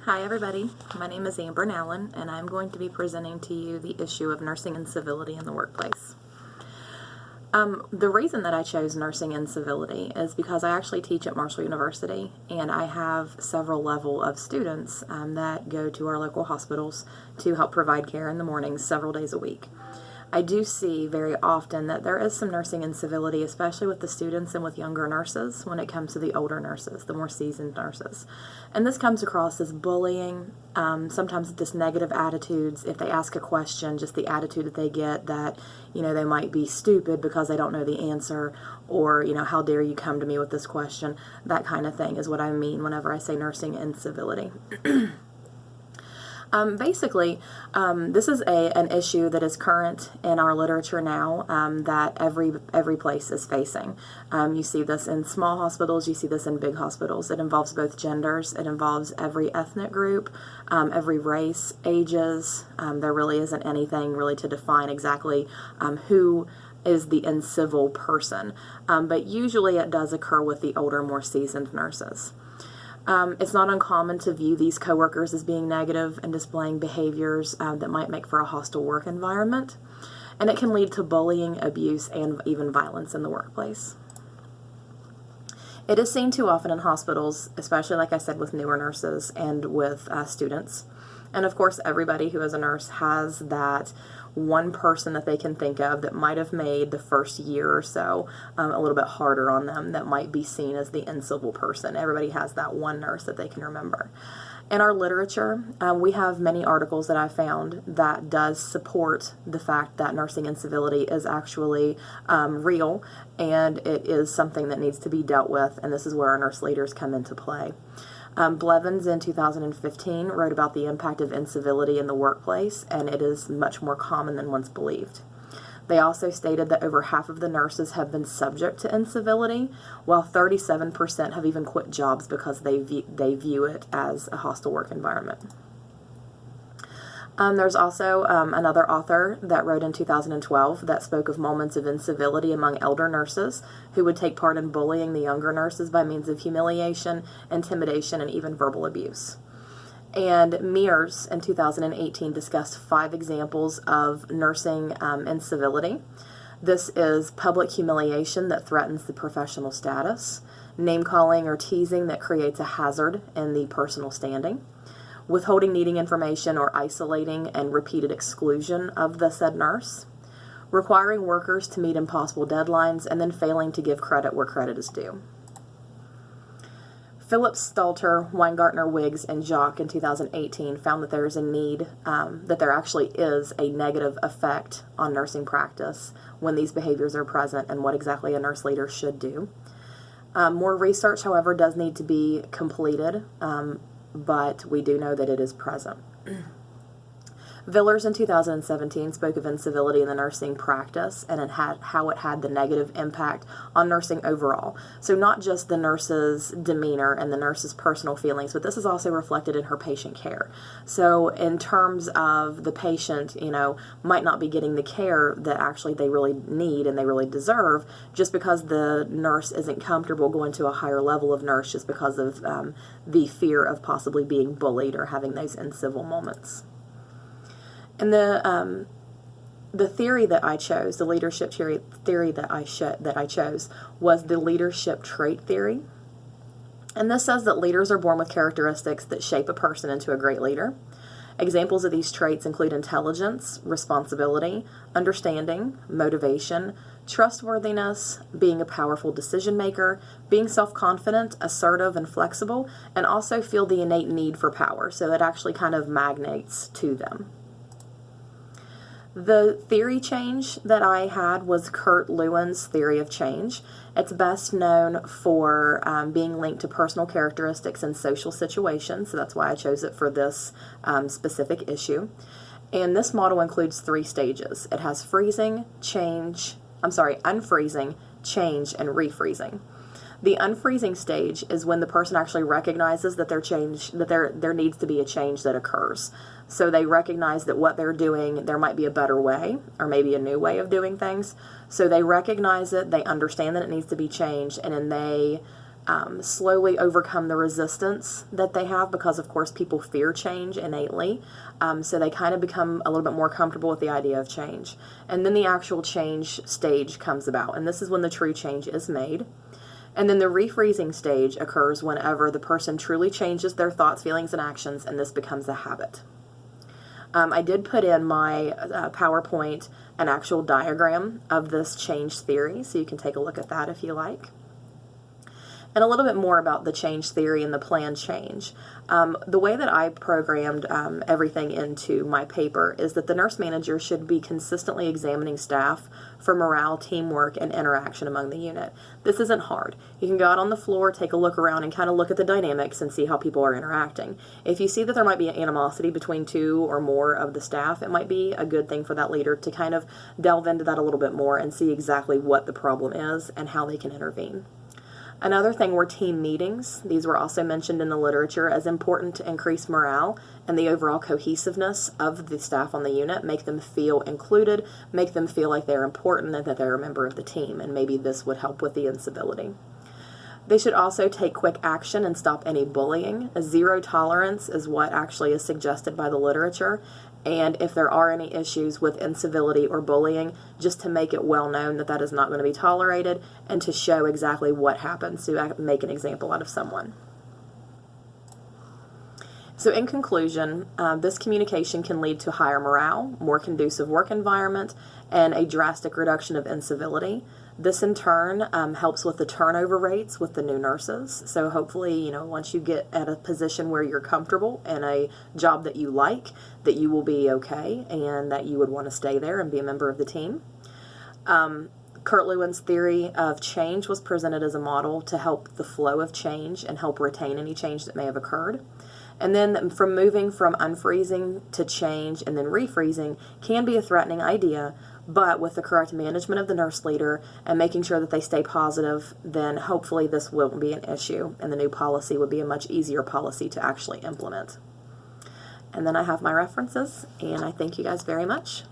Hi everybody, my name is Amber Allen and I'm going to be presenting to you the issue of nursing incivility in the workplace. The reason that I chose nursing incivility is because I actually teach at Marshall University and I have several level of students that go to our local hospitals to help provide care in the mornings several days a week. I do see very often that there is some nursing incivility, especially with the students and with younger nurses when it comes to the older nurses, the more seasoned nurses. And this comes across as bullying, sometimes just negative attitudes. If they ask a question, just the attitude that they get that, they might be stupid because they don't know the answer, or, how dare you come to me with this question. That kind of thing is what I mean whenever I say nursing incivility. This is an issue that is current in our literature now that every place is facing. You see this in small hospitals, you see this in big hospitals. It involves both genders, it involves every ethnic group, every race, ages. There really isn't anything really to define exactly who is the incivil person, but usually it does occur with the older, more seasoned nurses. It's not uncommon to view these coworkers as being negative and displaying behaviors that might make for a hostile work environment, and it can lead to bullying, abuse, and even violence in the workplace. It is seen too often in hospitals, especially, like I said, with newer nurses and with students. And of course, everybody who is a nurse has that one person that they can think of that might have made the first year or so a little bit harder on them, that might be seen as the incivil person. Everybody has that one nurse that they can remember. In our literature, we have many articles that I found that does support the fact that nursing incivility is actually real, and it is something that needs to be dealt with, and this is where our nurse leaders come into play. Blevins in 2015 wrote about the impact of incivility in the workplace, and it is much more common than once believed. They also stated that over half of the nurses have been subject to incivility, while 37% have even quit jobs because they view it as a hostile work environment. There's also another author that wrote in 2012 that spoke of moments of incivility among elder nurses who would take part in bullying the younger nurses by means of humiliation, intimidation, and even verbal abuse. And Mears in 2018 discussed 5 examples of nursing incivility. This is public humiliation that threatens the professional status, name-calling or teasing that creates a hazard in the personal standing, withholding needing information or isolating and repeated exclusion of the said nurse, requiring workers to meet impossible deadlines, and then failing to give credit where credit is due. Phillips, Stalter, Weingartner, Wiggs, and Jock in 2018 found that there is a need, that there actually is a negative effect on nursing practice when these behaviors are present and what exactly a nurse leader should do. More research, however, does need to be completed, but we do know that it is present. Villers in 2017 spoke of incivility in the nursing practice and how it had the negative impact on nursing overall. So not just the nurse's demeanor and the nurse's personal feelings, but this is also reflected in her patient care. So in terms of the patient, might not be getting the care that actually they really need and they really deserve just because the nurse isn't comfortable going to a higher level of nurse just because of the fear of possibly being bullied or having those incivil moments. And the theory that I chose, the leadership theory that I chose, was the leadership trait theory. And this says that leaders are born with characteristics that shape a person into a great leader. Examples of these traits include intelligence, responsibility, understanding, motivation, trustworthiness, being a powerful decision maker, being self-confident, assertive, and flexible, and also feel the innate need for power. So it actually kind of magnates to them. The theory change that I had was Kurt Lewin's theory of change. It's best known for being linked to personal characteristics and social situations, so that's why I chose it for this specific issue. And this model includes 3 stages. It has unfreezing, change, and refreezing. The unfreezing stage is when the person actually recognizes that there needs to be a change that occurs. So they recognize that what they're doing, there might be a better way or maybe a new way of doing things. So they recognize it, they understand that it needs to be changed, and then they slowly overcome the resistance that they have, because of course people fear change innately. So they kind of become a little bit more comfortable with the idea of change. And then the actual change stage comes about, and this is when the true change is made. And then the refreezing stage occurs whenever the person truly changes their thoughts, feelings, and actions, and this becomes a habit. I did put in my PowerPoint an actual diagram of this change theory, so you can take a look at that if you like. And a little bit more about the change theory and the planned change. The way that I programmed everything into my paper is that the nurse manager should be consistently examining staff for morale, teamwork, and interaction among the unit. This isn't hard. You can go out on the floor, take a look around, and kind of look at the dynamics and see how people are interacting. If you see that there might be animosity between two or more of the staff, it might be a good thing for that leader to kind of delve into that a little bit more and see exactly what the problem is and how they can intervene. Another thing were team meetings. These were also mentioned in the literature as important to increase morale and the overall cohesiveness of the staff on the unit, make them feel included, make them feel like they're important and that they're a member of the team, and maybe this would help with the incivility. They should also take quick action and stop any bullying. A zero tolerance is what actually is suggested by the literature. And if there are any issues with incivility or bullying, just to make it well known that that is not going to be tolerated, and to show exactly what happens to make an example out of someone. So in conclusion, this communication can lead to higher morale, more conducive work environment, and a drastic reduction of incivility. This in turn helps with the turnover rates with the new nurses. So hopefully, once you get at a position where you're comfortable and a job that you like, that you will be okay and that you would want to stay there and be a member of the team. Kurt Lewin's theory of change was presented as a model to help the flow of change and help retain any change that may have occurred. And then from moving from unfreezing to change and then refreezing can be a threatening idea, but with the correct management of the nurse leader and making sure that they stay positive, then hopefully this won't be an issue and the new policy would be a much easier policy to actually implement. And then I have my references, and I thank you guys very much.